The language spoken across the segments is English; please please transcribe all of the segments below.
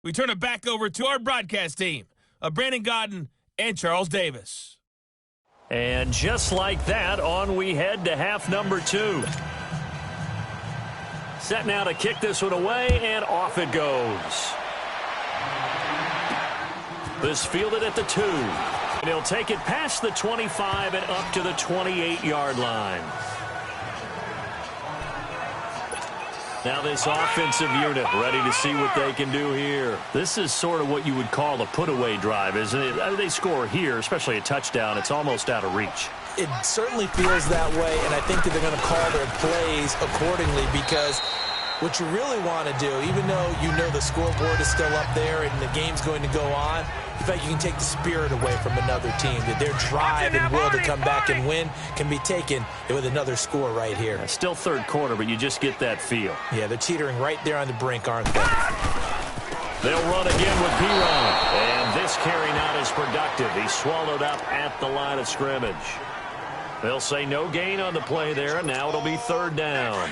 We turn it back over to our broadcast team of Brandon Godden and Charles Davis. And just like that, on we head to half number 2. Set now to kick this one away, and off it goes. This fielded at the 2. And he'll take it past the 25 and up to the 28-yard line. Now this offensive unit ready to see what they can do here. This is sort of what you would call a put-away drive, isn't it? They score here, especially a touchdown. It's almost out of reach. It certainly feels that way, and I think that they're going to call their plays accordingly because what you really want to do, even though you know the scoreboard is still up there and the game's going to go on, in fact, you can take the spirit away from another team, that their drive and will to come back and win can be taken with another score right here. Still third quarter, but you just get that feel. Yeah, they're teetering right there on the brink, aren't they? They'll run again with P-Ron. And this carry not as productive. He's swallowed up at the line of scrimmage. They'll say no gain on the play there, and now it'll be third down.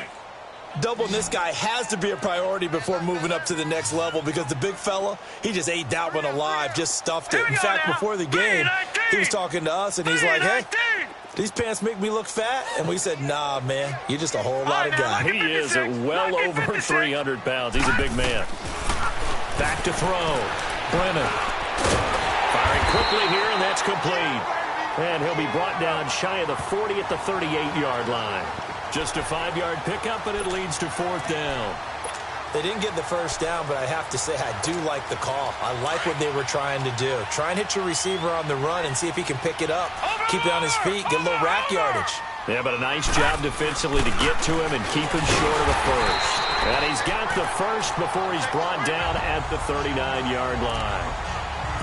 Doubling this guy has to be a priority before moving up to the next level because the big fella, he just ate that one alive, just stuffed it. In fact, before the game, he was talking to us, and he's like, hey, these pants make me look fat? And we said, nah, man, you're just a whole lot of guy. He is at well over 300 pounds. He's a big man. Back to throw. Brennan. Firing quickly here, and that's complete. And he'll be brought down shy of the 40 at the 38-yard line. Just a 5-yard pickup, and it leads to fourth down. They didn't get the first down, but I have to say I do like the call. I like what they were trying to do. Try and hit your receiver on the run and see if he can pick it up. Keep it on his feet, get a little rack yardage. Yeah, but a nice job defensively to get to him and keep him short of the first. And he's got the first before he's brought down at the 39-yard line.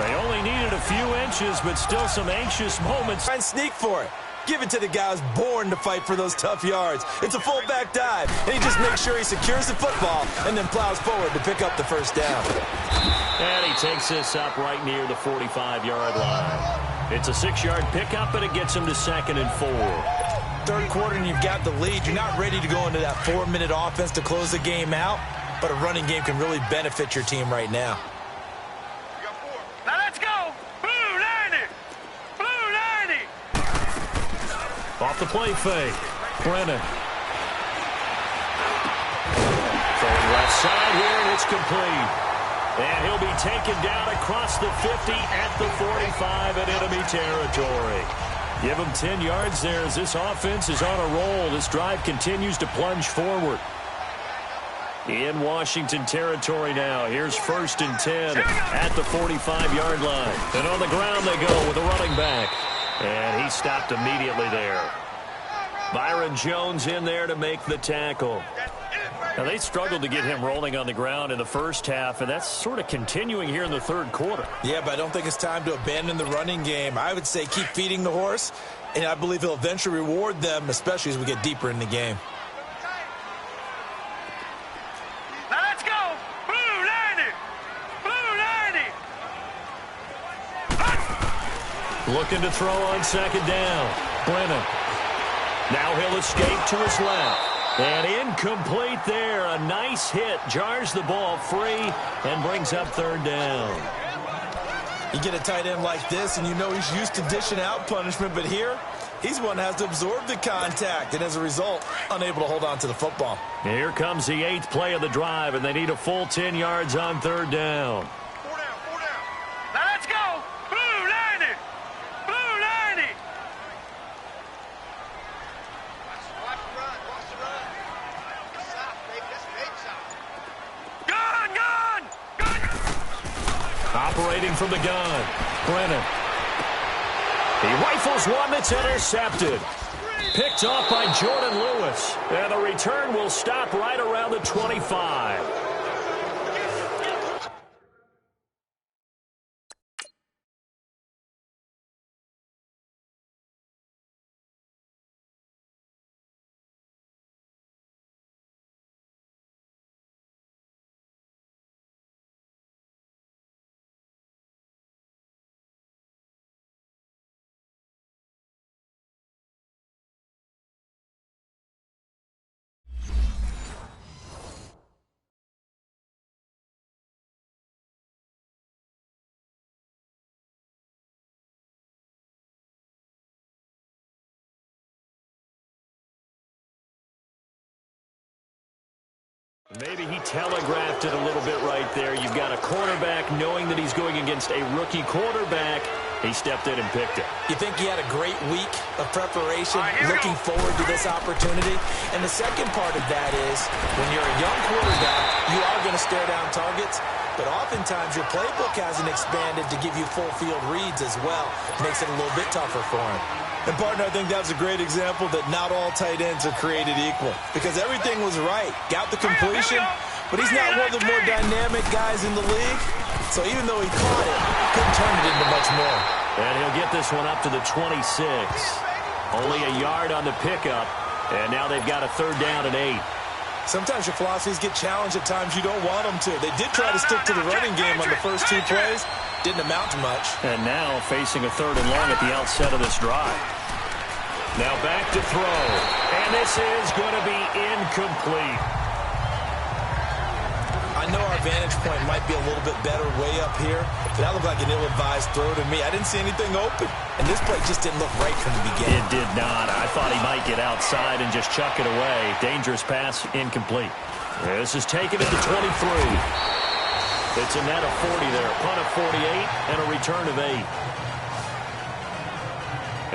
They only needed a few inches, but still some anxious moments. Try and sneak for it. Give it to the guy who's born to fight for those tough yards. It's a fullback dive, and he just makes sure he secures the football and then plows forward to pick up the first down. And he takes this up right near the 45-yard line. It's a 6-yard pickup, and it gets him to 2nd and 4. Third quarter, and you've got the lead. You're not ready to go into that 4-minute offense to close the game out, but a running game can really benefit your team right now. Now let's go! Blue 90! Blue 90! Off the play fake. Brennan. Throwing left side here, and it's complete. And he'll be taken down across the 50 at the 45 in enemy territory. Give him 10 yards there as this offense is on a roll. This drive continues to plunge forward. In Washington territory now. Here's 1st and 10 at the 45-yard line. And on the ground they go with a running back. And he stopped immediately there. Byron Jones in there to make the tackle. Now, they struggled to get him rolling on the ground in the first half, and that's sort of continuing here in the third quarter. Yeah, but I don't think it's time to abandon the running game. I would say keep feeding the horse, and I believe he'll eventually reward them, especially as we get deeper in the game. Now let's go! Blue 90! Blue 90! Looking to throw on 2nd down. Brennan. Now he'll escape to his left. And incomplete there. A nice hit. Jars the ball free and brings up 3rd down. You get a tight end like this, and you know he's used to dishing out punishment, but here, he's one that has to absorb the contact, and as a result, unable to hold on to the football. Here comes the 8th play of the drive, and they need a full 10 yards on 3rd down. 4 down, 4 down. Now let's go! Blue 90! Blue 90! Watch the run, watch the run. Stop, baby, that's big shot. Gun, gun! Gun! Operating from the gun. Brennan. He rifles one that's intercepted. Picked off by Jordan Lewis. And the return will stop right around the 25. Maybe he telegraphed it a little bit right there. You've got a quarterback knowing that he's going against a rookie quarterback. He stepped in and picked it. You think he had a great week of preparation, looking forward to this opportunity? And the second part of that is, when you're a young quarterback, you are going to stare down targets, but oftentimes your playbook hasn't expanded to give you full field reads as well. Makes it a little bit tougher for him. And, partner, I think that was a great example that not all tight ends are created equal, because everything was right. Got the completion, but he's not one of the more dynamic guys in the league. So even though he caught it, couldn't turn it into much more. And he'll get this one up to the 26. Only a yard on the pickup, and now they've got a 3rd down and 8. Sometimes your philosophies get challenged at times you don't want them to. They did try to stick to the running game on the first 2 plays. Didn't amount to much. And now facing a 3rd and long at the outset of this drive. Now back to throw. And this is going to be incomplete. I know our vantage point might be a little bit better way up here, but that looked like an ill-advised throw to me. I didn't see anything open, and this play just didn't look right from the beginning. It did not. I thought he might get outside and just chuck it away. Dangerous pass, incomplete. This is taken at the 23. It's a net of 40 there. Punt of 48 and a return of 8.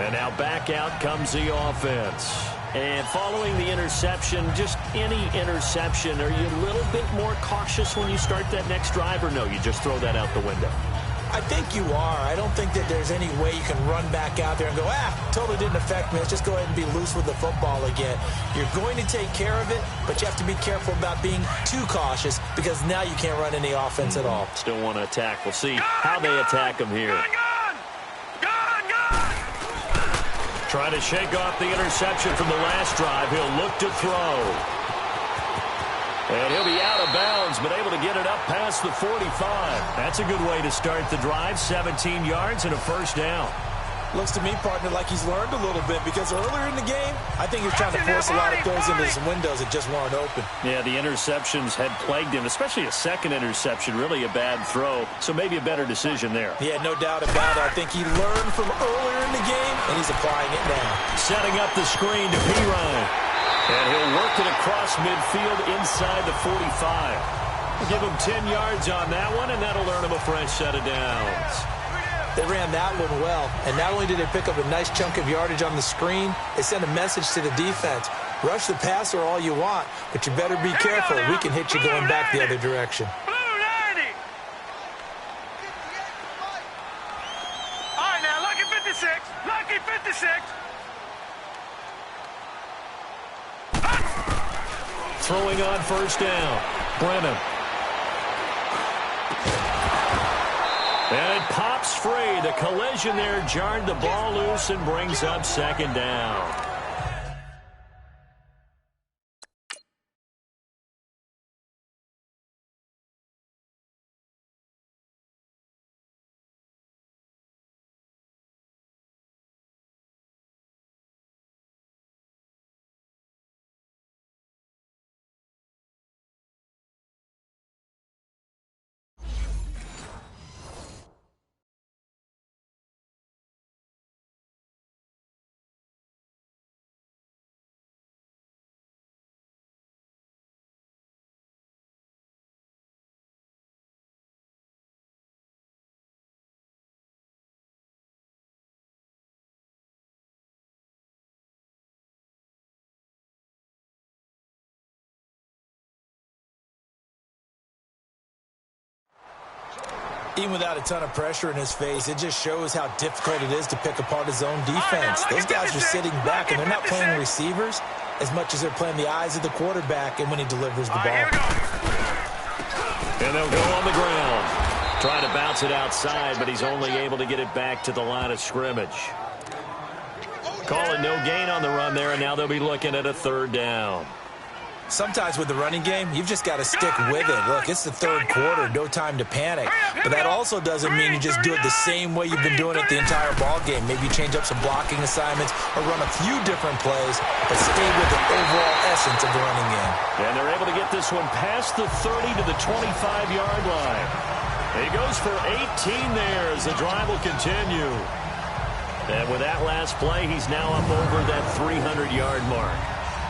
And now back out comes the offense. And following the interception, just any interception, are you a little bit more cautious when you start that next drive, or no, you just throw that out the window? I think you are. I don't think that there's any way you can run back out there and go, totally didn't affect me. Let's just go ahead and be loose with the football again. You're going to take care of it, but you have to be careful about being too cautious, because now you can't run any offense at all. Still want to attack. We'll see how they attack him here. Trying to shake off the interception from the last drive. He'll look to throw. And he'll be out of bounds, but able to get it up past the 45. That's a good way to start the drive. 17 yards and a 1st down. Looks to me, partner, like he's learned a little bit, because earlier in the game, I think he was trying to force a lot of throws into some windows that just weren't open. Yeah, the interceptions had plagued him, especially a second interception, really a bad throw, so maybe a better decision there. Yeah, no doubt about it. I think he learned from earlier in the game, and he's applying it now. Setting up the screen to Freeman. And he'll work it across midfield inside the 45. We'll give him 10 yards on that one, and that'll earn him a fresh set of downs. They ran that one well, and not only did they pick up a nice chunk of yardage on the screen, they sent a message to the defense. Rush the passer all you want, but you better be careful. We can hit you going back the other direction. All right, now, lucky 56. Lucky 56. Throwing on 1st down. Brennan. And it pops free. The collision there jarred the ball loose and brings up 2nd down. Even without a ton of pressure in his face, it just shows how difficult it is to pick apart his own defense. Those guys are sitting back, and they're not playing receivers as much as they're playing the eyes of the quarterback and when he delivers the ball. And they'll go on the ground. Trying to bounce it outside, but he's only able to get it back to the line of scrimmage. Call it no gain on the run there, and now they'll be looking at a 3rd down. Sometimes with the running game, you've just got to stick with it. Look, it's the 3rd quarter, no time to panic. But that also doesn't mean you just do it the same way you've been doing it the entire ball game. Maybe you change up some blocking assignments or run a few different plays, but stay with the overall essence of the running game. And they're able to get this one past the 30 to the 25-yard line. He goes for 18 there as the drive will continue. And with that last play, he's now up over that 300-yard mark.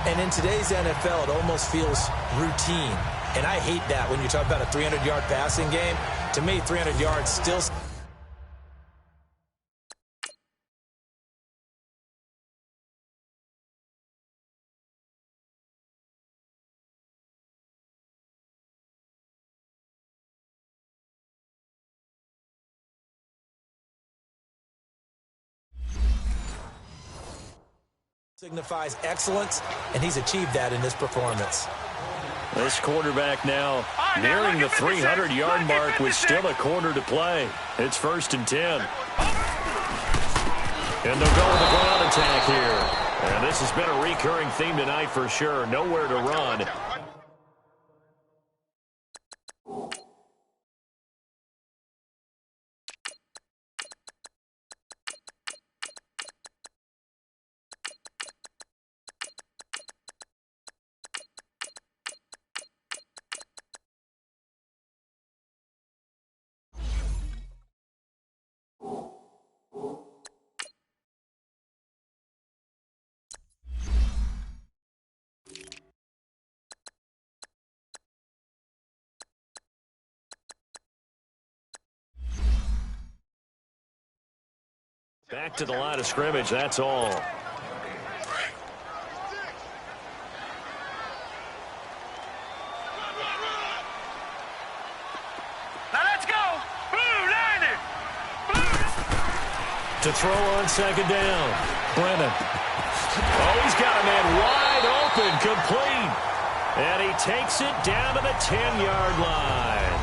And in today's NFL, it almost feels routine. And I hate that when you talk about a 300-yard passing game. To me, 300 yards still... signifies excellence, and he's achieved that in this performance. This quarterback now nearing the 300-yard mark with still a quarter to play. It's 1st and 10. And they'll go with the ground attack here. And this has been a recurring theme tonight for sure. Nowhere to run. Back to the line of scrimmage, that's all. Now let's go! Blue, line it! To throw on 2nd down. Brennan. Oh, he's got a man wide open, complete. And he takes it down to the 10-yard line.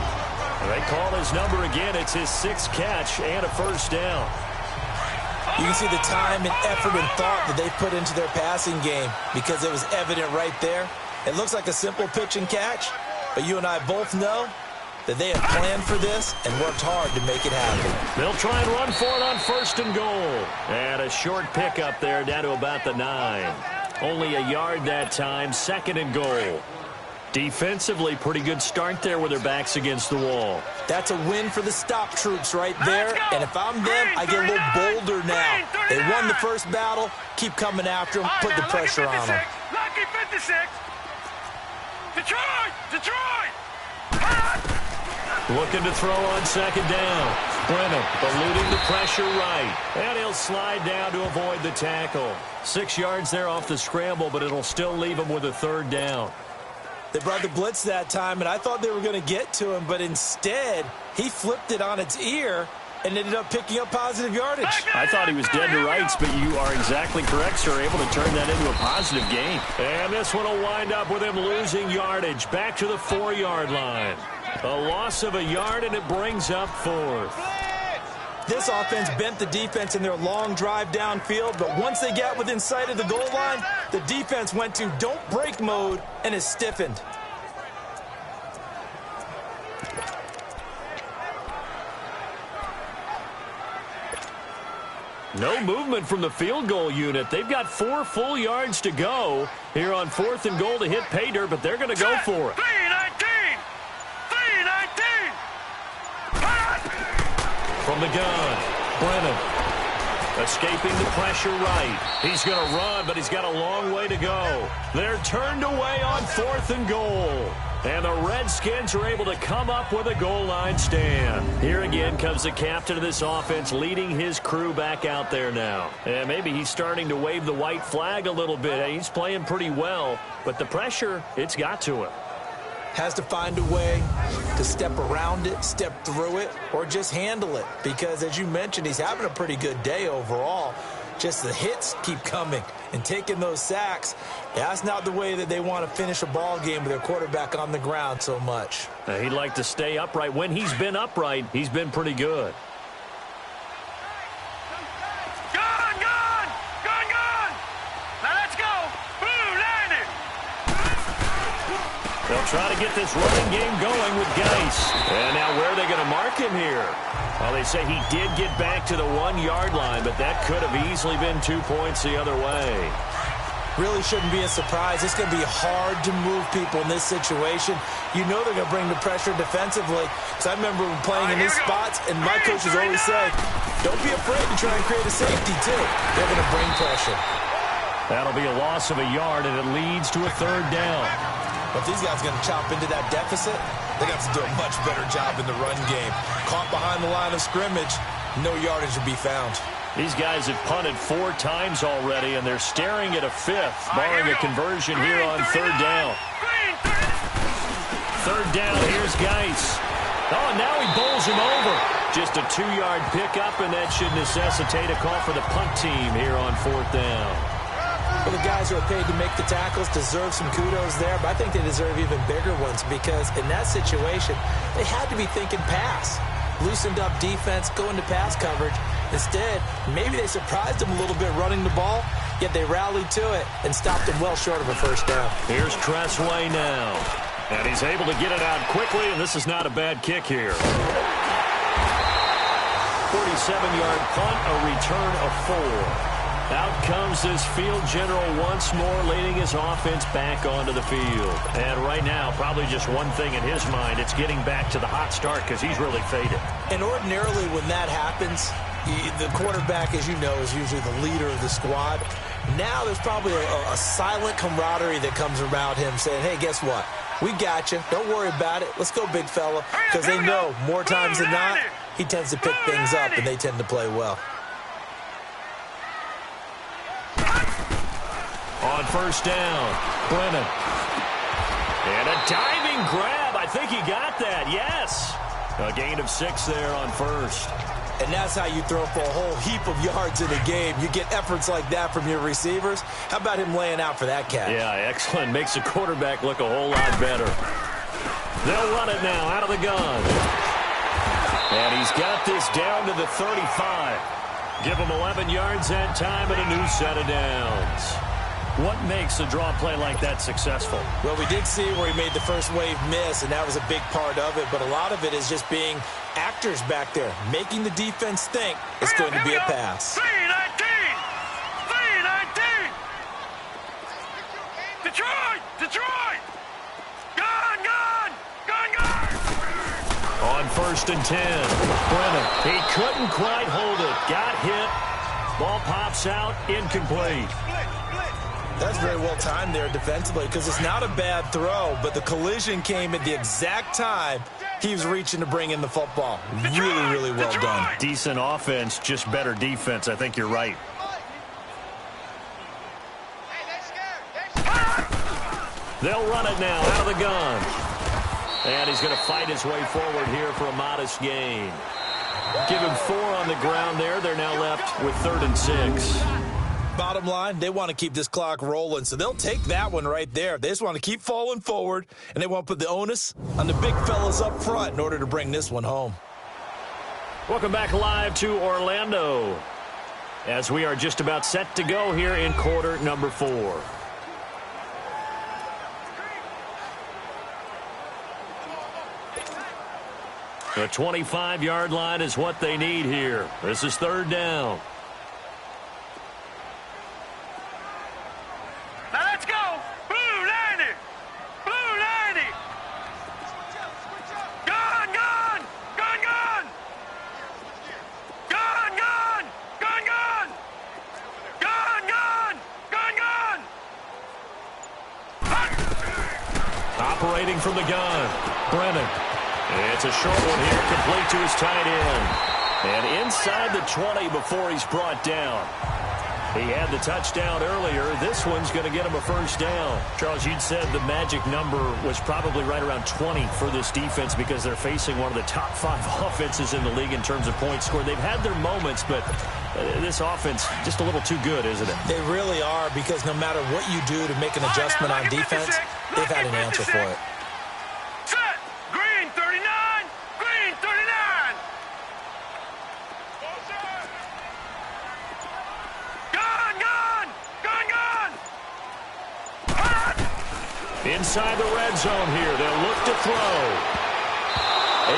They call his number again. It's his 6th catch and a 1st down. You can see the time and effort and thought that they put into their passing game because it was evident right there. It looks like a simple pitch and catch, but you and I both know that they have planned for this and worked hard to make it happen. They'll try and run for it on 1st and goal. And a short pickup there down to about the 9. Only a yard that time, 2nd and goal. Defensively, pretty good start there with their backs against the wall. That's a win for the stop troops right there. And if I'm them, I get a little bolder now. They won the first battle. Keep coming after them. Put the pressure on them. Lucky 56. Detroit! Detroit! Looking to throw on 2nd down. Brennan eluding the pressure right. And he'll slide down to avoid the tackle. 6 yards there off the scramble, but it'll still leave him with a 3rd down. They brought the blitz that time, and I thought they were going to get to him, but instead, he flipped it on its ear and ended up picking up positive yardage. I thought he was dead to rights, but you are exactly correct, sir. Able to turn that into a positive gain. And this one will wind up with him losing yardage. Back to the 4-yard line. A loss of a yard, and it brings up 4th. This offense bent the defense in their long drive downfield, but once they got within sight of the goal line, the defense went to don't break mode and is stiffened. No movement from the field goal unit. They've got 4 full yards to go here on 4th and goal to hit pay dirt, but they're going to go for it. 319! 319! From the gun, Brennan escaping the pressure right. He's going to run, but he's got a long way to go. They're turned away on 4th and goal. And the Redskins are able to come up with a goal line stand. Here again comes the captain of this offense leading his crew back out there now. And maybe he's starting to wave the white flag a little bit. He's playing pretty well, but the pressure, it's got to him. Has to find a way to step around it, step through it, or just handle it. Because, as you mentioned, he's having a pretty good day overall. Just the hits keep coming and taking those sacks. That's not the way that they want to finish a ball game with their quarterback on the ground so much. He'd like to stay upright. When he's been upright, he's been pretty good. Gone! Gone! Gone! Gone! Now let's go! Blue, line it! They'll try to get this running game going with Geis. And now where are they going to mark him here? Well, they say he did get back to the 1-yard line, but that could have easily been 2 points the other way. Really shouldn't be a surprise. It's going to be hard to move people in this situation. You know they're going to bring the pressure defensively. Because I remember playing in these spots, and my coaches always say, don't be afraid to try and create a safety, too. They're going to bring pressure. That'll be a loss of a yard, and it leads to a 3rd down. But if these guys are going to chop into that deficit, they're going to have to do a much better job in the run game. Caught behind the line of scrimmage, no yardage will be found. These guys have punted 4 times already, and they're staring at a 5th, barring a conversion here on 3rd down. 3rd down, here's Geis. Oh, now he bowls him over. Just a 2-yard pickup, and that should necessitate a call for the punt team here on 4th down. Well, the guys who are paid to make the tackles deserve some kudos there, but I think they deserve even bigger ones because in that situation, they had to be thinking pass. Loosened up defense, going to pass coverage. Instead, maybe they surprised them a little bit running the ball, yet they rallied to it and stopped them well short of a 1st down. Here's Cressway now. And he's able to get it out quickly, and this is not a bad kick here. 47-yard punt, a return of 4. Out comes this field general once more, leading his offense back onto the field. And right now, probably just one thing in his mind, it's getting back to the hot start because he's really faded. And ordinarily when that happens, the quarterback, as you know, is usually the leader of the squad. Now there's probably a silent camaraderie that comes around him saying, hey, guess what? We got you. Don't worry about it. Let's go, big fella. Because they know more times than not, he tends to pick things up, and they tend to play well. On 1st down, Brennan. And a diving grab. I think he got that. Yes. A gain of 6 there on 1st. And that's how you throw for a whole heap of yards in a game. You get efforts like that from your receivers. How about him laying out for that catch? Yeah, excellent. Makes the quarterback look a whole lot better. They'll run it now out of the gun. And he's got this down to the 35. Give him 11 yards that time and a new set of downs. What makes a draw play like that successful? Well, we did see where he made the first wave miss, and that was a big part of it. But a lot of it is just being actors back there, making the defense think it's going to be a pass. 3-19! Detroit! Gun! On 1st and 10, Brennan. He couldn't quite hold it. Got hit. Ball pops out, incomplete. That's very well timed there defensively because it's not a bad throw, but the collision came at the exact time he was reaching to bring in the football. Really well done. Decent offense, just better defense. I think you're right. They'll run it now out of the gun. And he's going to fight his way forward here for a modest gain. Give him 4 on the ground there. They're now left with 3rd and 6. Bottom line, they want to keep this clock rolling, so they'll take that one right there. They just want to keep falling forward, and they want to put the onus on the big fellas up front in order to bring this one home. Welcome back live to Orlando as we are just about set to go here in quarter number 4. The 25-yard line is what they need here. This is 3rd down. Now let's go! Blue 90! Gun! Operating from the gun, Brennan. It's a short one here, complete to his tight end. And inside the 20 before he's brought down. He had the touchdown earlier. This one's going to get him a 1st down. Charles, you'd said the magic number was probably right around 20 for this defense because they're facing one of the top 5 offenses in the league in terms of points scored. They've had their moments, but this offense just a little too good, isn't it? They really are because no matter what you do to make an adjustment on defense, they've had an answer for it. Set! Green 39! Green 39! Inside the red zone here. They'll look to throw.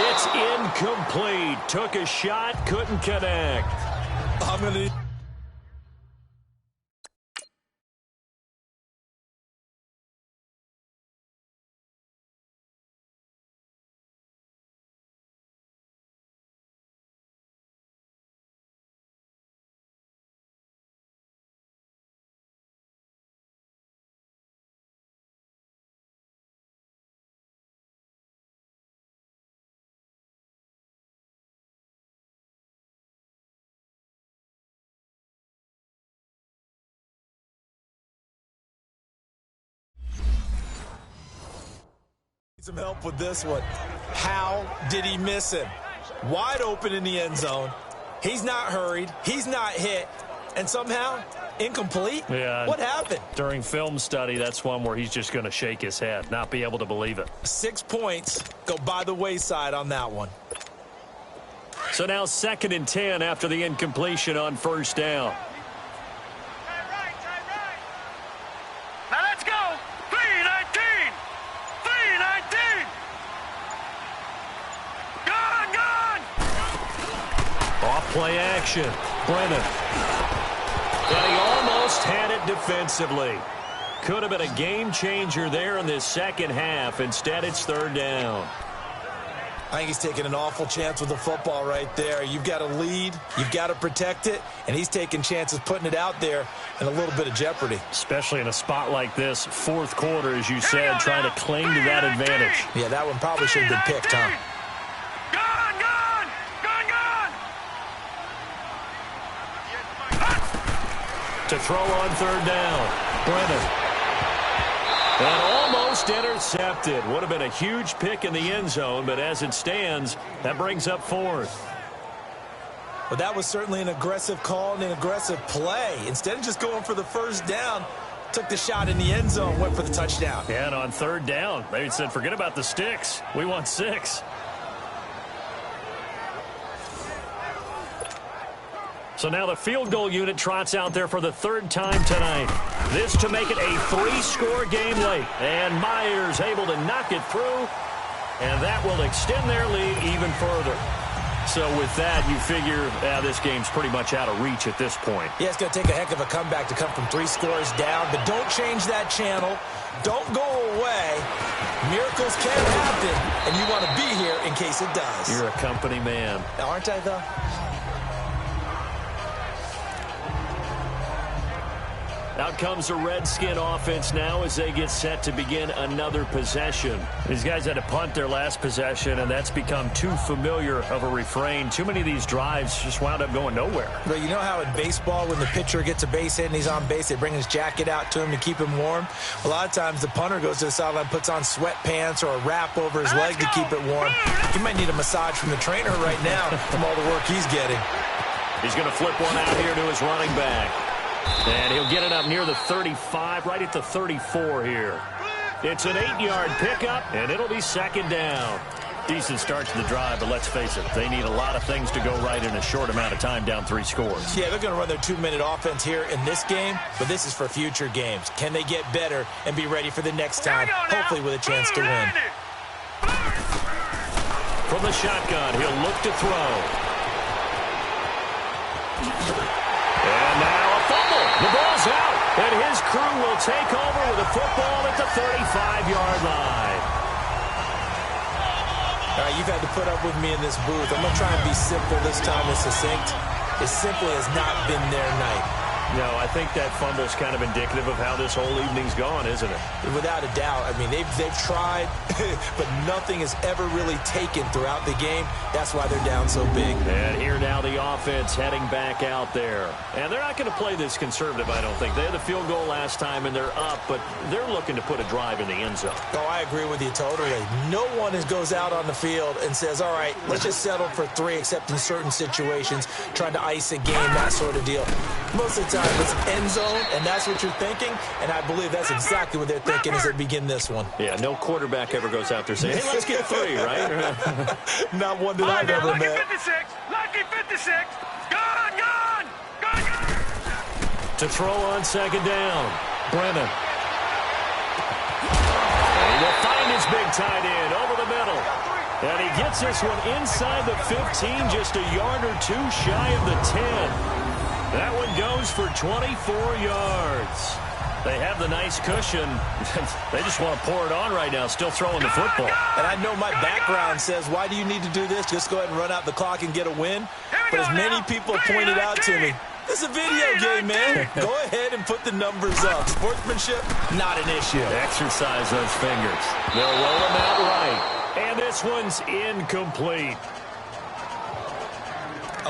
It's incomplete. Took a shot, couldn't connect. I'm going to Some help with this one. How did he miss him? Wide open in the end zone. He's not hurried. He's not hit. And somehow, incomplete? Yeah. What happened? During film study, that's one where he's just going to shake his head, not be able to believe it. 6 points go by the wayside on that one. So now 2nd and 10 after the incompletion on first down. Now let's go. 319. 319. Gone. Off play action. Brennan. And he almost had it defensively. Could have been a game changer there in this second half. Instead, it's 3rd down. I think he's taking an awful chance with the football right there. You've got to lead. You've got to protect it. And he's taking chances putting it out there in a little bit of jeopardy. Especially in a spot like this, 4th quarter, as you said, trying to cling to that advantage. Yeah, that one probably should have been picked, huh? To throw on 3rd down. Brennan. And almost intercepted. Would have been a huge pick in the end zone, but as it stands, that brings up 4th. Well, that was certainly an aggressive call and an aggressive play. Instead of just going for the first down, took the shot in the end zone, went for the touchdown. Yeah, and on 3rd down, they said, forget about the sticks. We want 6. So now the field goal unit trots out there for the 3rd time tonight. This to make it a 3-score game late. And Myers able to knock it through. And that will extend their lead even further. So with that, you figure this game's pretty much out of reach at this point. Yeah, it's going to take a heck of a comeback to come from 3 scores down. But don't change that channel. Don't go away. Miracles can happen. And you want to be here in case it does. You're a company man. Aren't I, though? Out comes the Redskin offense now as they get set to begin another possession. These guys had to punt their last possession, and that's become too familiar of a refrain. Too many of these drives just wound up going nowhere. But you know how in baseball, when the pitcher gets a base hit and he's on base, they bring his jacket out to him to keep him warm? A lot of times the punter goes to the sideline, puts on sweatpants or a wrap over his leg to keep it warm. He might need a massage from the trainer right now from all the work he's getting. He's going to flip one out here to his running back. And he'll get it up near the 35, right at the 34 here. It's an 8-yard pickup, and it'll be 2nd down. Decent start to the drive, but let's face it, they need a lot of things to go right in a short amount of time, down 3 scores. Yeah, they're going to run their 2-minute offense here in this game, but this is for future games. Can they get better and be ready for the next time, hopefully with a chance to win? From the shotgun, he'll look to throw. And now a fumble. The ball's out, and his crew will take over with a football at the 35-yard line. All right, you've had to put up with me in this booth. I'm going to try and be simple this time and succinct. It simply has not been their night. No, I think that fumble's kind of indicative of how this whole evening's gone, isn't it? Without a doubt. I mean, they've tried, but nothing has ever really taken throughout the game. That's why they're down so big. And here now the offense heading back out there. And they're not going to play this conservative, I don't think. They had the field goal last time, and they're up, but they're looking to put a drive in the end zone. Oh, I agree with you totally. No one goes out on the field and says, all right, let's just settle for 3, except in certain situations, trying to ice a game, that sort of deal. Most of the time, it's end zone, and that's what you're thinking, and I believe that's exactly what they're thinking as they begin this one. Yeah, no quarterback ever goes out there saying, hey, let's get 3, right? Not one that I've ever met. Lucky 56. Gone. To throw on 2nd down, Brennan. And he will find his big tight end over the middle. And he gets this one inside the 15, just a yard or 2 shy of the 10. That one goes for 24 yards. They have the nice cushion. They just want to pour it on right now, still throwing the football. And I know my background says, why do you need to do this? Just go ahead and run out the clock and get a win. But as many people pointed out to me, this is a video game, man. Go ahead and put the numbers up. Sportsmanship, not an issue. Exercise those fingers. They'll roll them out right. And this one's incomplete.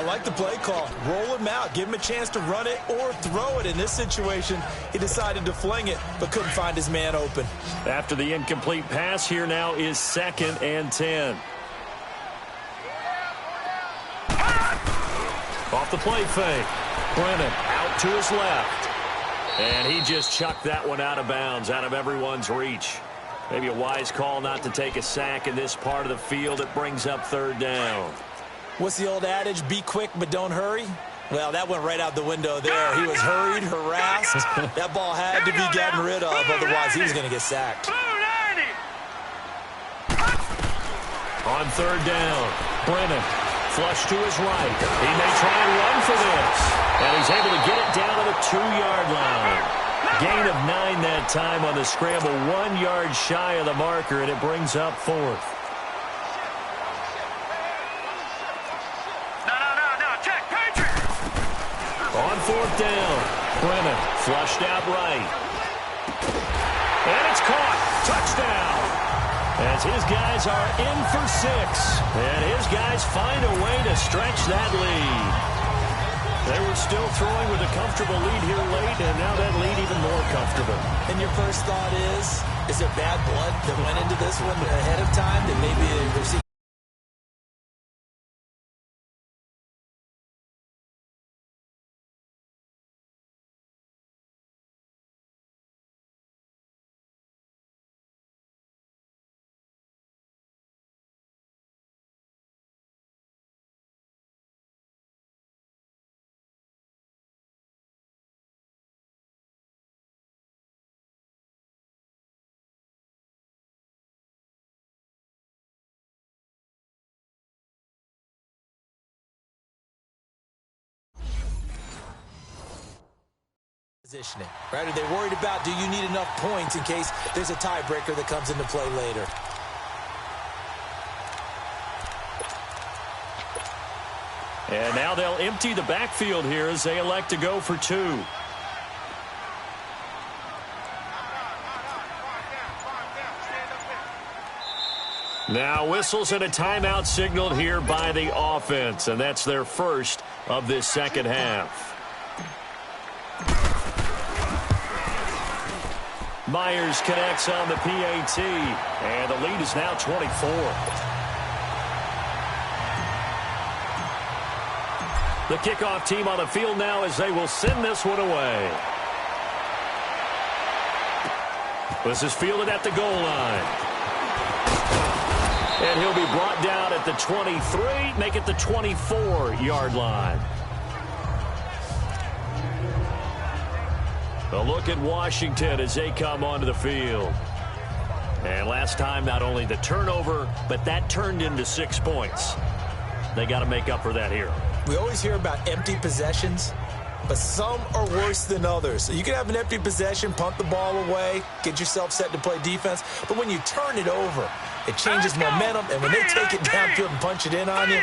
I like the play call. Roll him out. Give him a chance to run it or throw it. In this situation, he decided to fling it, but couldn't find his man open. After the incomplete pass, here now is 2nd and 10. Off the play fake. Brennan out to his left. And he just chucked that one out of bounds, out of everyone's reach. Maybe a wise call not to take a sack in this part of the field. It brings up 3rd down. What's the old adage? Be quick, but don't hurry. Well, that went right out the window there. He was hurried, harassed. That ball had to be gotten rid of, otherwise he was going to get sacked. On 3rd down, Brennan flush to his right. He may try and run for this. And he's able to get it down to the 2-yard line. Gain of 9 that time on the scramble. 1 yard shy of the marker, and it brings up 4th. On 4th down, Brennan flushed out right. And it's caught. Touchdown. As his guys are in for 6. And his guys find a way to stretch that lead. They were still throwing with a comfortable lead here late, and now that lead even more comfortable. And your first thought is there bad blood that went into this one ahead of time that maybe they're seeing? Positioning, right? Are they worried about, do you need enough points in case there's a tiebreaker that comes into play later? And now they'll empty the backfield here as they elect to go for 2. Now whistles and a timeout signaled here by the offense, and that's their first of this second half. Myers connects on the PAT, and the lead is now 24. The kickoff team on the field now as they will send this one away. This is fielded at the goal line. And he'll be brought down at the 23, make it the 24-yard line. A look at Washington as they come onto the field. And last time, not only the turnover, but that turned into 6 points. They got to make up for that here. We always hear about empty possessions, but some are worse than others. So you can have an empty possession, punt the ball away, get yourself set to play defense, but when you turn it over, it changes momentum, and when they take it downfield and punch it in on you,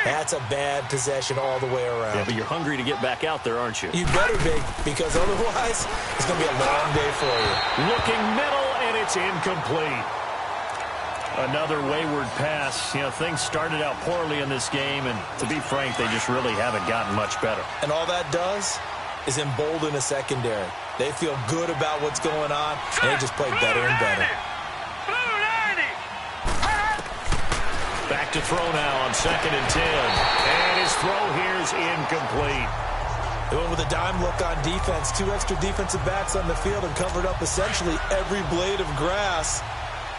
that's a bad possession all the way around. Yeah, but you're hungry to get back out there, aren't you? You better be, because otherwise it's going to be a long day for you. Looking middle, and it's incomplete. Another wayward pass. You know, things started out poorly in this game, and to be frank, they just really haven't gotten much better. And all that does is embolden a secondary. They feel good about what's going on, and they just play better and better. Back to throw now on 2nd and 10. And his throw here is incomplete. They went with a dime look on defense. 2 extra defensive backs on the field and covered up essentially every blade of grass.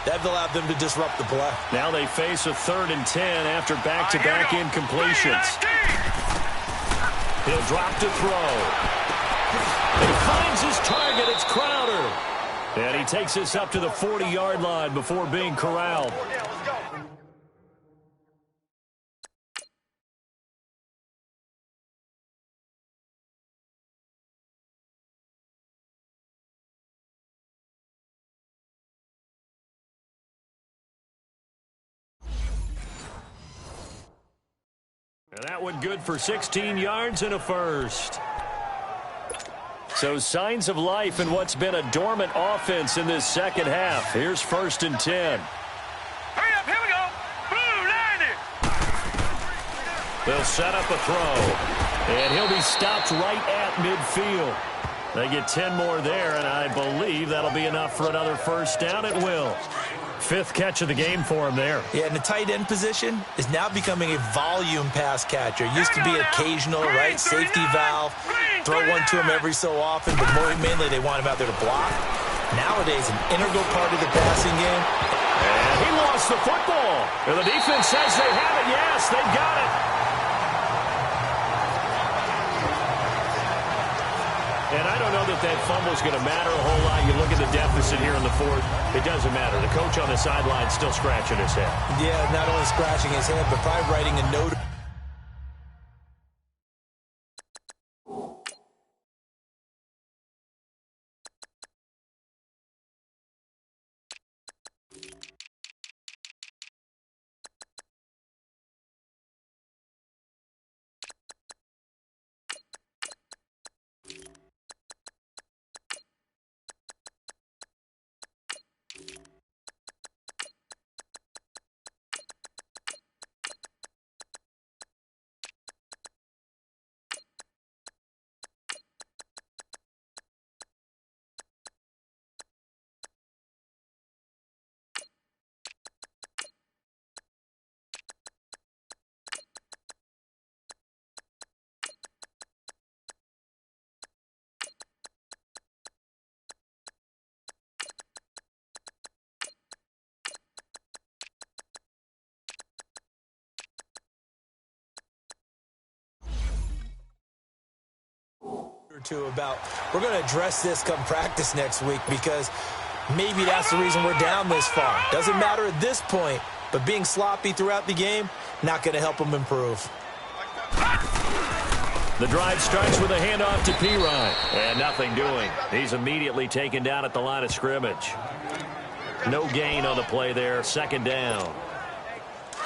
That allowed them to disrupt the play. Now they face a 3rd and 10 after back-to-back incompletions. He'll drop to throw. He finds his target. It's Crowder. And he takes this up to the 40-yard line before being corralled. And that one good for 16 yards and a first. So signs of life in what's been a dormant offense in this second half. Here's 1st and 10. Hurry up, here we go. Blue 90. They'll set up a throw. And he'll be stopped right at midfield. They get 10 more there, and I believe that'll be enough for another first down. It will. 5th catch of the game for him there. Yeah, and the tight end position is now becoming a volume pass catcher. It used to be occasional, right? Safety valve. Throw one to him every so often, but more mainly they want him out there to block. Nowadays, an integral part of the passing game. And he lost the football. And the defense says they have it. Yes, they've got it. And I don't know that fumble's going to matter a whole lot. You look at the deficit here in the 4th. It doesn't matter. The coach on the sideline is still scratching his head. Yeah, not only scratching his head, but probably writing a note. About we're going to address this come practice next week because maybe that's the reason we're down this far. Doesn't matter at this point, but being sloppy throughout the game, not going to help them improve. The drive starts with a handoff to P-Ryan. And nothing doing. He's immediately taken down at the line of scrimmage. No gain on the play there. 2nd down.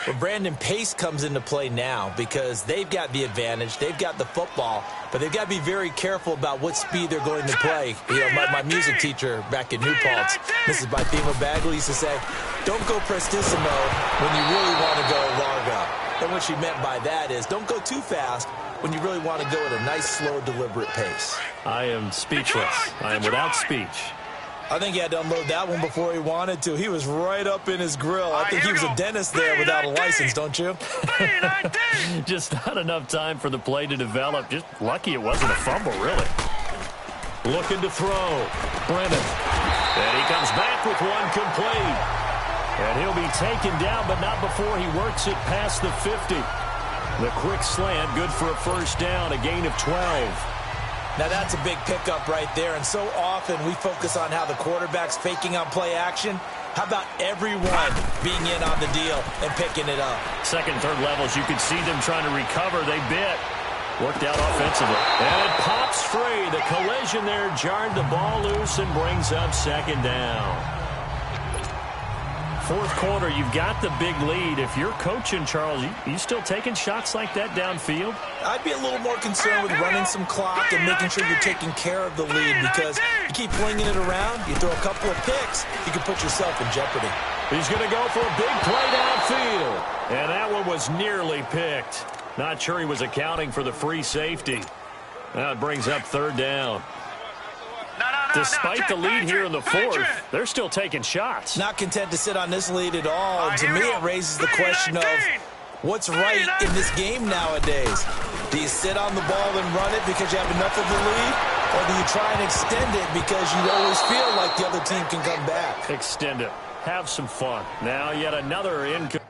Well, Brandon, pace comes into play now because they've got the advantage. They've got the football, but they've got to be very careful about what speed they're going to play. You know, my music teacher back in New Paltz, Mrs. Bythema Bagley, used to say, don't go prestissimo when you really want to go largo. And what she meant by that is don't go too fast when you really want to go at a nice, slow, deliberate pace. I am speechless. I am without speech. I think he had to unload that one before he wanted to. He was right up in his grill. I think he was a dentist there without a license, don't you? Just not enough time for the play to develop. Just lucky it wasn't a fumble, really. Looking to throw. Brennan. And he comes back with one complete. And he'll be taken down, but not before he works it past the 50. The quick slant, good for a first down, a gain of 12. Now, that's a big pickup right there, and so often we focus on how the quarterback's faking on play action. How about everyone being in on the deal and picking it up? 2nd, 3rd levels, you could see them trying to recover. They bit. Worked out offensively. And it pops free. The collision there jarred the ball loose and brings up 2nd down. 4th quarter, you've got the big lead. If you're coaching, Charles, you still taking shots like that downfield? I'd be a little more concerned with running some clock and making sure you're taking care of the lead because you keep flinging it around, you throw a couple of picks, you can put yourself in jeopardy. He's going to go for a big play downfield. And that one was nearly picked. Not sure he was accounting for the free safety. Now it brings up 3rd down. Despite the lead here in the 4th, they're still taking shots. Not content to sit on this lead at all. And to me, it raises the question of what's right in this game nowadays. Do you sit on the ball and run it because you have enough of the lead? Or do you try and extend it because you always feel like the other team can come back? Extend it. Have some fun. Now yet another incomplete.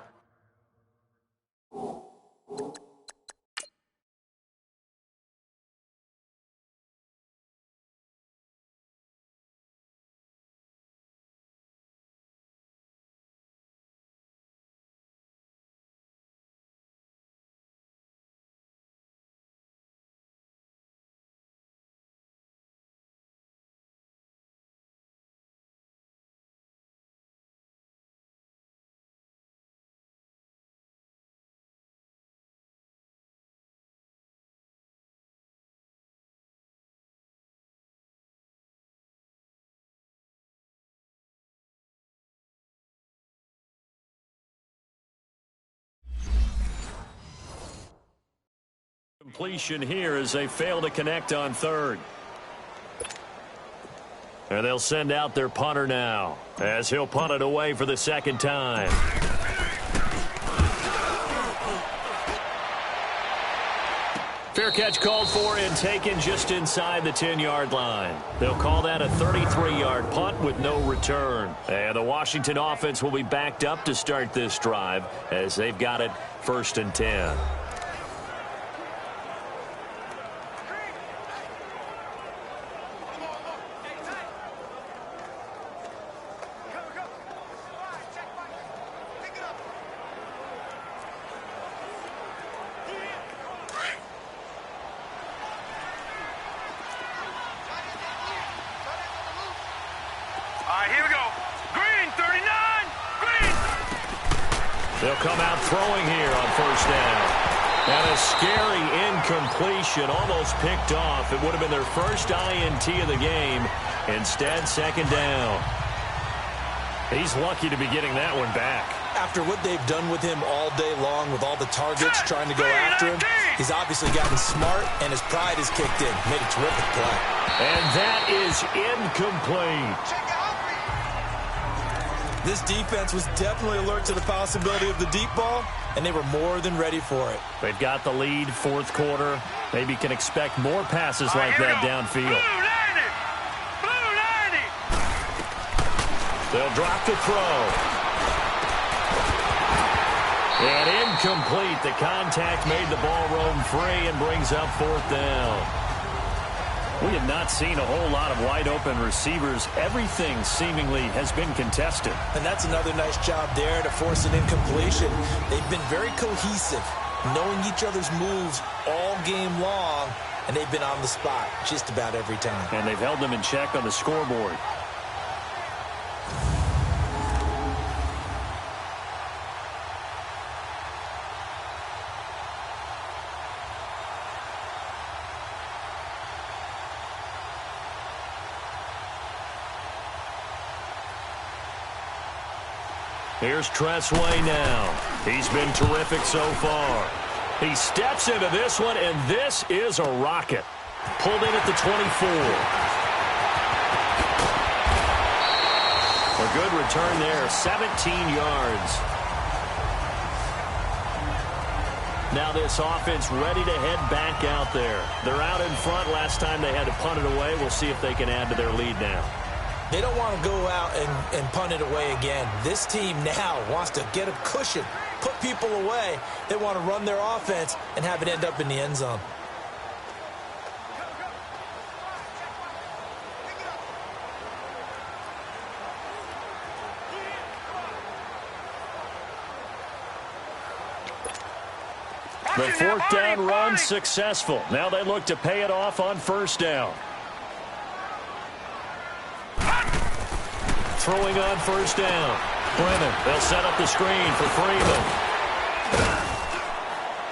incompletion here as they fail to connect on third. And they'll send out their punter now as he'll punt it away for the second time. Fair catch called for and taken just inside the 10-yard line. They'll call that a 33-yard punt with no return. And the Washington offense will be backed up to start this drive as they've got it 1st and 10. They'll come out throwing here on 1st down. And a scary incompletion, almost picked off. It would have been their first INT of the game. Instead, 2nd down. He's lucky to be getting that one back. After what they've done with him all day long with all the targets trying to go after him, he's obviously gotten smart, and his pride has kicked in. Made a terrific play. And that is incomplete. This defense was definitely alert to the possibility of the deep ball, and they were more than ready for it. They've got the lead, 4th quarter. Maybe can expect more passes like that downfield. They'll drop the throw. And incomplete. The contact made the ball roam free and brings up 4th down. We have not seen a whole lot of wide-open receivers. Everything seemingly has been contested. And that's another nice job there to force an incompletion. They've been very cohesive, knowing each other's moves all game long, and they've been on the spot just about every time. And they've held them in check on the scoreboard. Here's Tressway now. He's been terrific so far. He steps into this one, and this is a rocket. Pulled in at the 24. A good return there, 17 yards. Now this offense ready to head back out there. They're out in front. Last time they had to punt it away. We'll see if they can add to their lead now. They don't want to go out and punt it away again. This team now wants to get a cushion, put people away. They want to run their offense and have it end up in the end zone. The 4th down run successful. Now they look to pay it off on 1st down. Throwing on 1st down. Brennan, they'll set up the screen for Freeman.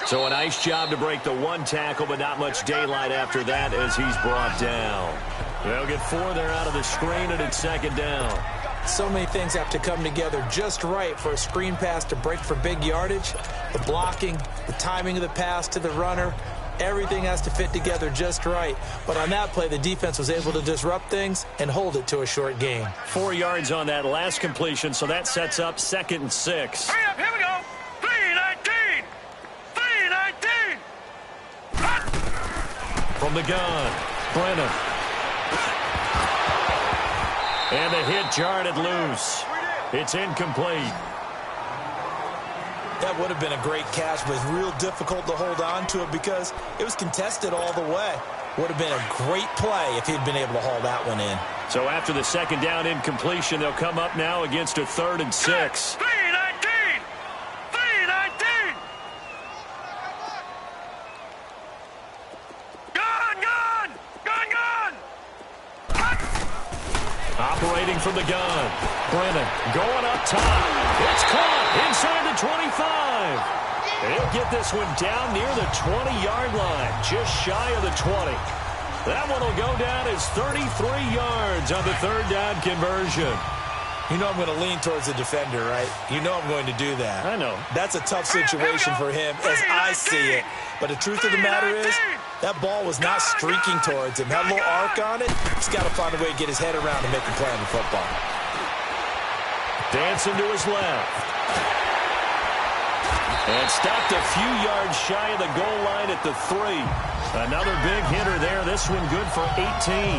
So a nice job to break the 1 tackle, but not much daylight after that as he's brought down. They'll get 4 there out of the screen, and it's 2nd down. So many things have to come together just right for a screen pass to break for big yardage. The blocking, the timing of the pass to the runner, everything has to fit together just right. But on that play, the defense was able to disrupt things and hold it to a short gain. 4 yards on that last completion, so that sets up 2nd and 6. Hurry up, here we go. 3-19. 3-19. From the gun, Brennan. And the hit jarred it loose. It's incomplete. That would have been a great catch, but it's real difficult to hold on to it because it was contested all the way. Would have been a great play if he'd been able to haul that one in. So after the 2nd down incompletion, they'll come up now against a 3rd and 6. 3-19. 3-19. Gun. Operating from the gun. Brennan going up top. It's caught inside the 25. He'll get this one down near the 20-yard line, just shy of the 20. That one will go down as 33 yards on the 3rd down conversion. You know I'm going to lean towards the defender, right? You know I'm going to do that. I know. That's a tough situation for him as I see it. But the truth of the matter is, that ball was not streaking towards him. Had a little arc on it. He's got to find a way to get his head around and make a play on the football. Dancing to his left. And stopped a few yards shy of the goal line at the 3. Another big hitter there. This one good for 18.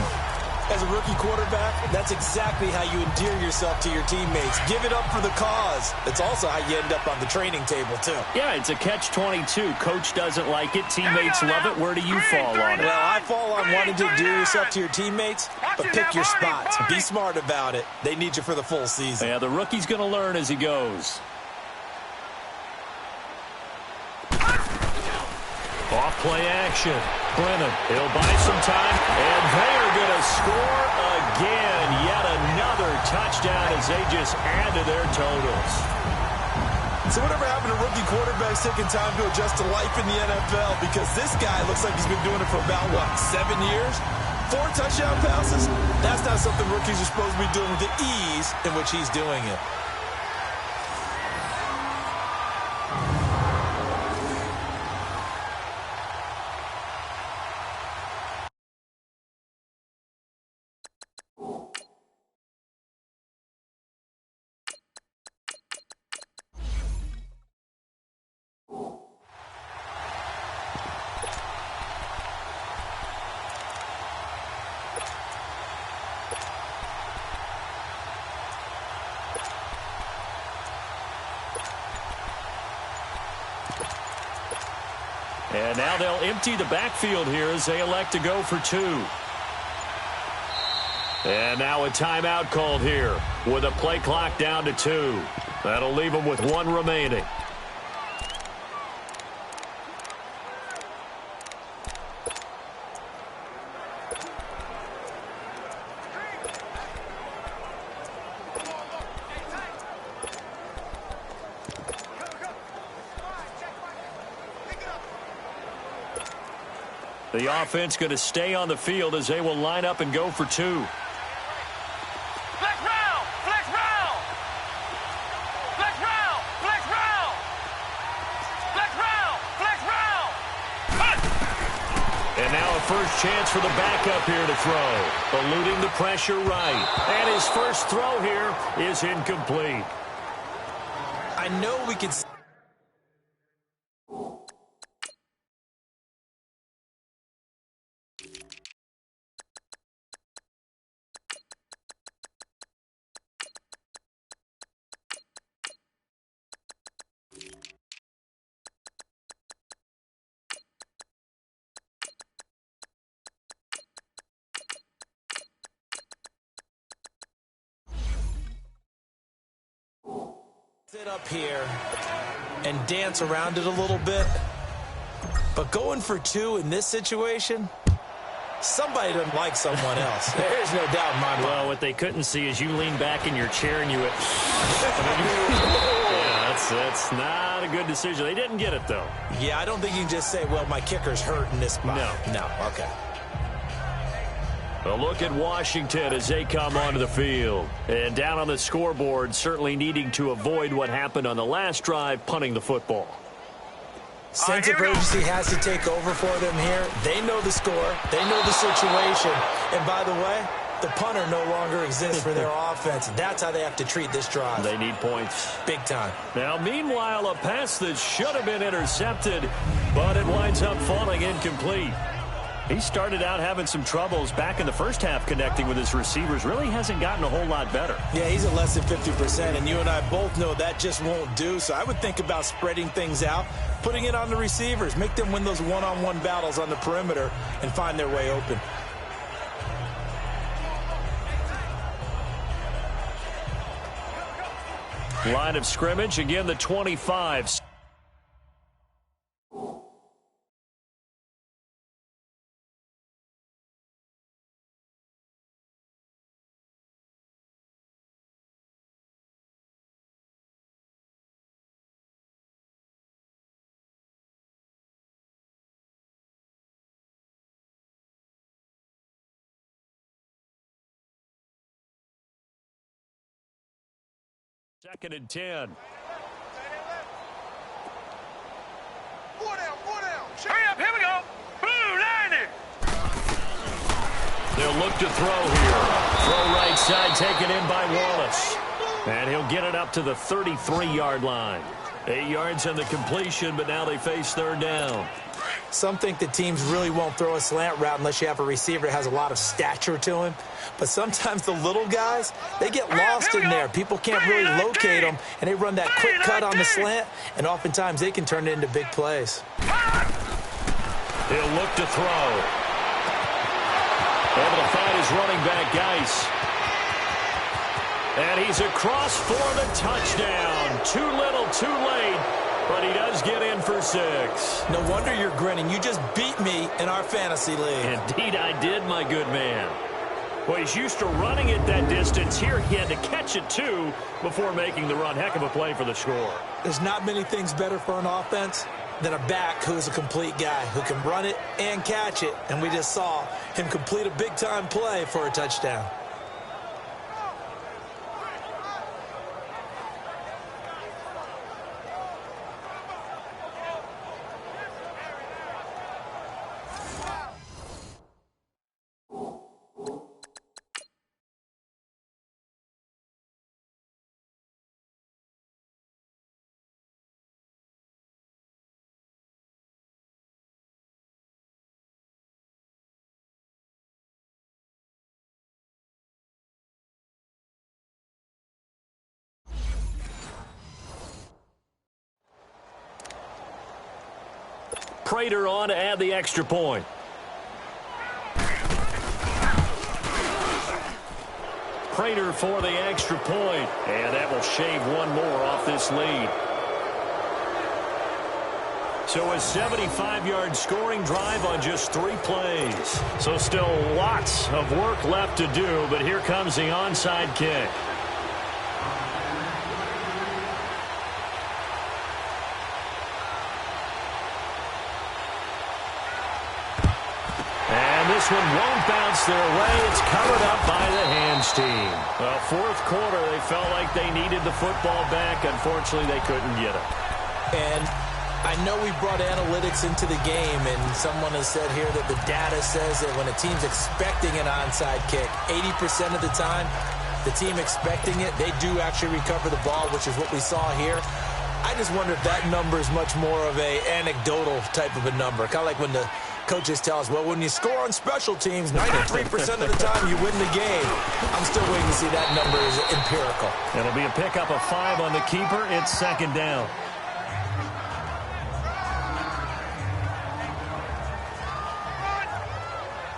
As a rookie quarterback, that's exactly how you endear yourself to your teammates. Give it up for the cause. It's also how you end up on the training table, too. Yeah, it's a catch-22. Coach doesn't like it. Teammates love it. Where do you fall on it? Well, I fall on wanting to endear yourself to your teammates, but pick your spots. Be smart about it. They need you for the full season. Yeah, the rookie's going to learn as he goes. Off play action. Brennan, he'll buy some time, and they are going to score again. Yet another touchdown as they just add to their totals. So whatever happened to rookie quarterbacks taking time to adjust to life in the NFL? Because this guy looks like he's been doing it for about, 7 years? 4 touchdown passes? That's not something rookies are supposed to be doing with the ease in which he's doing it. And now they'll empty the backfield here as they elect to go for 2. And now a timeout called here with a play clock down to 2. That'll leave them with 1 remaining. The offense going to stay on the field as they will line up and go for 2. Flex round! Flex round! Flex round! Flex round! Flex round! Flex round! And now a first chance for the backup here to throw. Eluding the pressure right. And his first throw here is incomplete. I know we can... sit up here and dance around it a little bit. But going for 2 in this situation, somebody doesn't like someone else. There's no doubt in my mind. Well, what they couldn't see is you lean back in your chair and you went... yeah, that's not a good decision. They didn't get it, though. Yeah, I don't think you can just say, well, my kicker's hurt in this spot. No, okay. A look at Washington as they come onto the field. And down on the scoreboard, certainly needing to avoid what happened on the last drive, punting the football. Sense of urgency has to take over for them here. They know the score. They know the situation. And by the way, the punter no longer exists for their offense. That's how they have to treat this drive. They need points. Big time. Now, meanwhile, a pass that should have been intercepted, but it winds up falling incomplete. He started out having some troubles back in the first half connecting with his receivers. Really hasn't gotten a whole lot better. Yeah, he's at less than 50%, and you and I both know that just won't do. So I would think about spreading things out, putting it on the receivers, make them win those one-on-one battles on the perimeter and find their way open. Line of scrimmage, again, the 25. Second and 10. Four down, four down. Check They'll look to throw here. Throw right side taken in by Wallace. And he'll get it up to the 33-yard line. 8 yards on the completion, but now they face third down. Some think that teams really won't throw a slant route unless you have a receiver that has a lot of stature to him. But sometimes the little guys, they get lost in there. People can't really locate them, and they run that quick cut on the slant, and oftentimes they can turn it into big plays. He'll look to throw. Able to find his running back, Geis. And he's across for the touchdown. Too little, too late. But he does get in for 6. No wonder you're grinning. You just beat me in our fantasy league. Indeed I did, my good man. Well, he's used to running it that distance. Here he had to catch it, too, before making the run. Heck of a play for the score. There's not many things better for an offense than a back who's a complete guy who can run it and catch it. And we just saw him complete a big-time play for a touchdown. Prater on to add the extra point. Prater for the extra point. And that will shave one more off this lead. So a 75-yard scoring drive on just 3 plays. So still lots of work left to do, but here comes the onside kick. This one won't bounce their way. It's covered up by the hands team. Well, fourth quarter, they felt like they needed the football back. Unfortunately, they couldn't get it. And I know we brought analytics into the game, and someone has said here that the data says that when a team's expecting an onside kick, 80% of the time, the team expecting it, they do actually recover the ball, which is what we saw here. I just wonder if that number is much more of a anecdotal type of a number. Kind of like when the coaches tell us, well, when you score on special teams, 93% of the time you win the game. I'm still waiting to see that number is empirical. It'll be a pickup of 5 on the keeper. It's second down.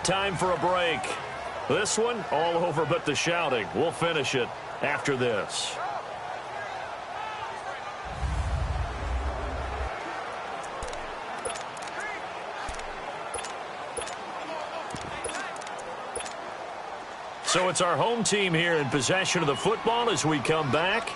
Time for a break. This one, all over but the shouting. We'll finish it after this. So it's our home team here in possession of the football as we come back.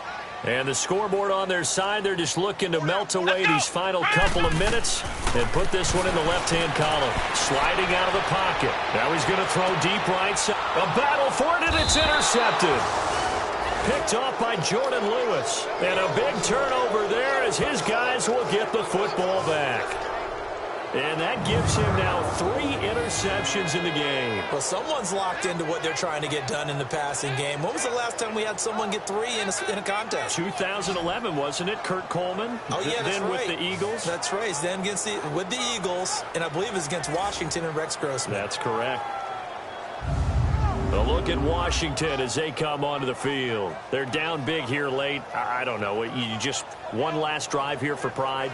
And the scoreboard on their side, they're just looking to melt away these final couple of minutes and put this one in the left-hand column. Sliding out of the pocket. Now he's going to throw deep right side. A battle for it, and it's intercepted. Picked off by Jordan Lewis. And a big turnover there as his guys will get the football back. And that gives him now 3 interceptions in the game. Well, someone's locked into what they're trying to get done in the passing game. When was the last time we had someone get 3 in a contest? 2011, wasn't it? Kurt Coleman. Oh, yeah, that's then right. With the Eagles. That's right. Then with the Eagles, and I believe it's against Washington and Rex Grossman. That's correct. A look at Washington as they come onto the field. They're down big here late. I don't know. You just one last drive here for pride?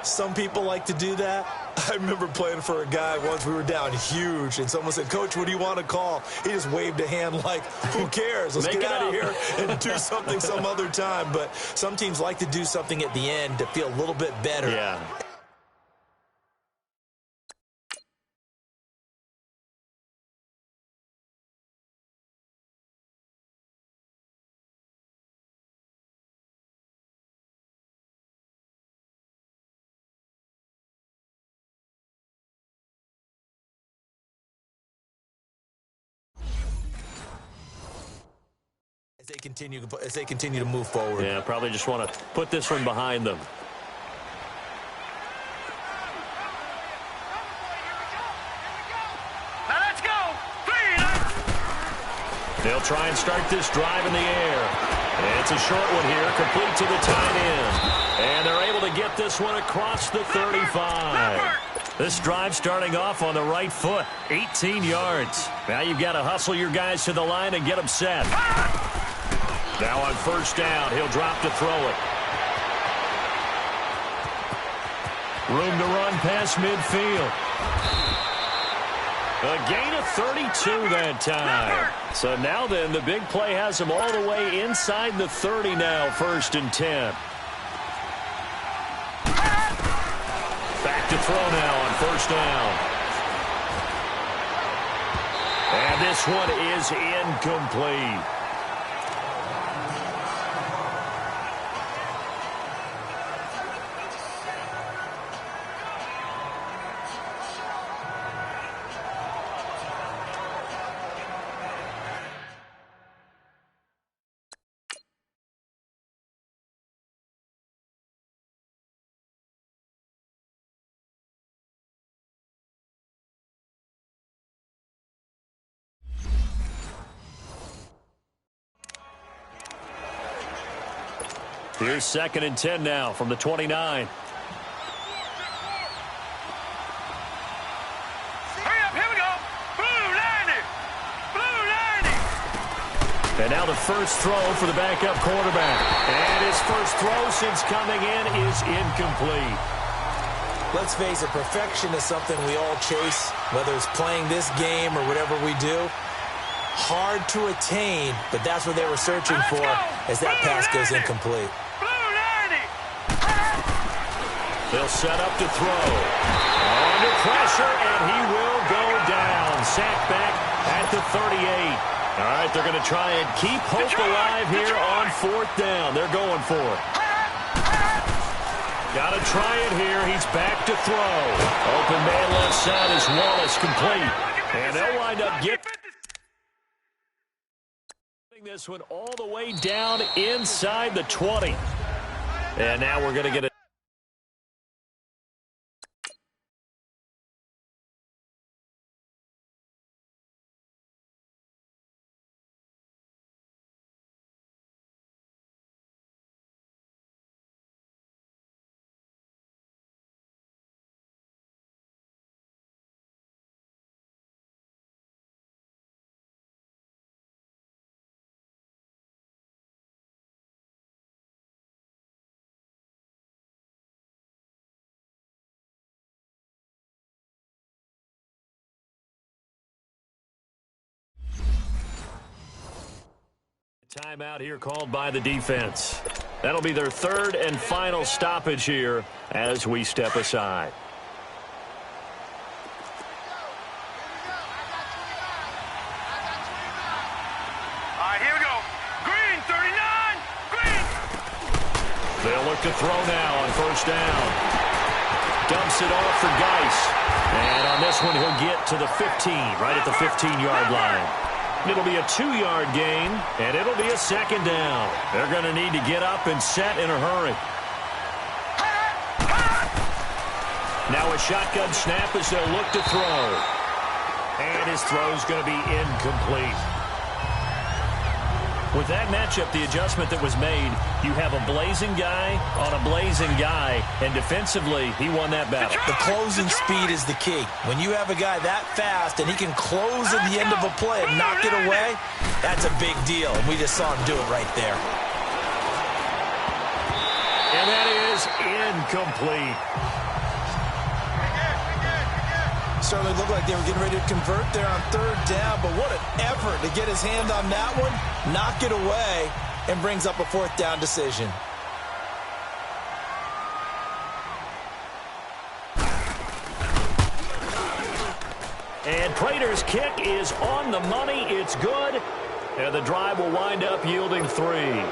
Some people like to do that. I remember playing for a guy once. We were down huge, and someone said, "Coach, what do you want to call?" He just waved a hand like, who cares? Let's get out of here and do something some other time. But some teams like to do something at the end to feel a little bit better. Yeah. As they continue to move forward. Yeah, probably just want to put this one behind them. Now let's go. 3, They'll try and start this drive in the air. And it's a short one here, complete to the tight end. And they're able to get this one across the 35. This drive starting off on the right foot, 18 yards. Now you've got to hustle your guys to the line and get them set. Now on first down, he'll drop to throw it. Room to run past midfield. A gain of 32 that time. So now then, the big play has him all the way inside the 30 now, 1st and 10. Back to throw now on first down. And this one is incomplete. Here's 2nd and 10 now from the 29. Hurry up, here we go. Blue line it. Blue line it. And now the first throw for the backup quarterback. And his first throw since coming in is incomplete. Let's face it, perfection is something we all chase, whether it's playing this game or whatever we do. Hard to attain, but that's what they were searching for as that pass goes incomplete. They'll set up to throw. Under pressure, and he will go down. Sacked back at the 38. All right, they're going to try and keep hope alive here on 4th down. They're going for it. Got to try it here. He's back to throw. Open man left side is Wallace, complete. And they'll wind up getting this one all the way down inside the 20. And now we're going to get it. Timeout here called by the defense. That'll be their 3rd and final stoppage here as we step aside. All right, here we go. Green, 39. Green. They'll look to throw now on first down. Dumps it off for Geis. And on this one, he'll get to the 15, right at the 15-yard line. It'll be a 2-yard gain, and it'll be a 2nd down. They're going to need to get up and set in a hurry. Now a shotgun snap as they'll look to throw. And his throw's going to be incomplete. With that matchup, the adjustment that was made, you have a blazing guy on a blazing guy, and defensively, he won that battle. The closing speed is the key. When you have a guy that fast and he can close at the end of a play and knock it away, that's a big deal, and we just saw him do it right there. And that is incomplete. Certainly looked like they were getting ready to convert there on 3rd down, but what an effort to get his hand on that one, knock it away, and brings up a 4th down decision. And Prater's kick is on the money. It's good. And the drive will wind up yielding 3.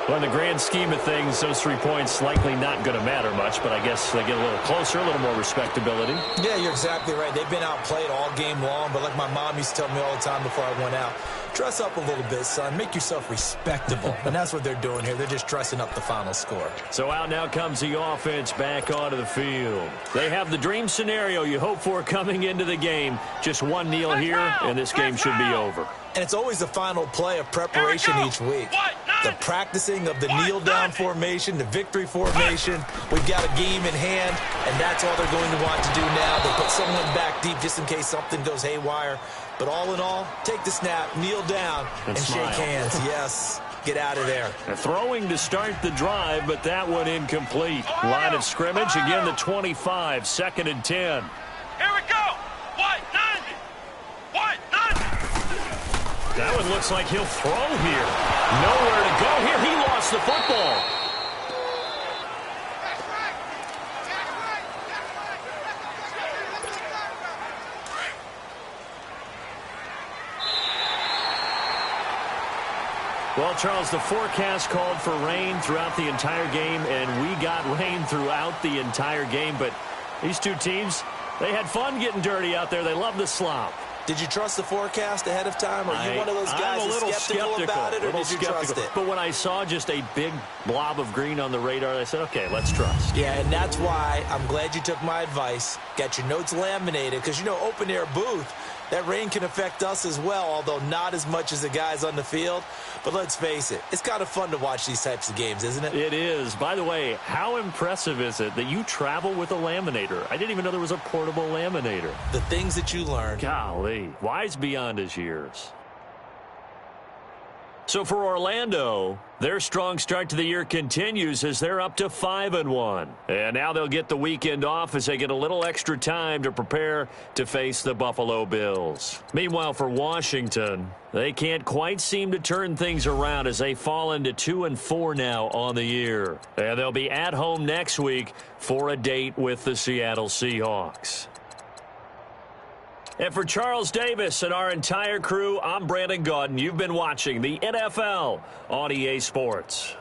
Well, in the grand scheme of things, those 3 points likely not going to matter much, but I guess they get a little closer, a little more respectability. Yeah, you're exactly right. They've been outplayed all game long, but like my mom used to tell me all the time before I went out, Dress up a little bit, son. Make yourself respectable. And that's what they're doing here. They're just dressing up the final score. So out now comes the offense back onto the field. They have the dream scenario you hope for coming into the game. Just one kneel here, and this game should be over. And it's always the final play of preparation each week. The practicing of the kneel-down formation, the victory formation. We've got a game in hand, and that's all they're going to want to do now. They put someone back deep just in case something goes haywire. But all in all, take the snap, kneel down, and shake hands. Yes, get out of there. Throwing to start the drive, but that one incomplete. Line of scrimmage, again the 25, 2nd and 10. Here we go. What? 90. What? 90. That one looks like he'll throw here. Nowhere to go here. He lost the football. Well, Charles, the forecast called for rain throughout the entire game, and we got rain throughout the entire game. But these two teams, they had fun getting dirty out there. They love the slop. Did you trust the forecast ahead of time? Are you one of those guys I'm a little skeptical about it, or did you trust it? But when I saw just a big blob of green on the radar, I said, okay, let's trust. Yeah, and that's why I'm glad you took my advice. Got your notes laminated, because, you know, open-air booth, that rain can affect us as well, although not as much as the guys on the field. But let's face it, it's kind of fun to watch these types of games, isn't it? It is. By the way, how impressive is it that you travel with a laminator? I didn't even know there was a portable laminator. The things that you learn. Golly, wise beyond his years. So for Orlando, their strong start to the year continues as they're up to 5-1. And now they'll get the weekend off as they get a little extra time to prepare to face the Buffalo Bills. Meanwhile, for Washington, they can't quite seem to turn things around as they fall into 2-4 now on the year. And they'll be at home next week for a date with the Seattle Seahawks. And for Charles Davis and our entire crew, I'm Brandon Gaudin. You've been watching the NFL on EA Sports.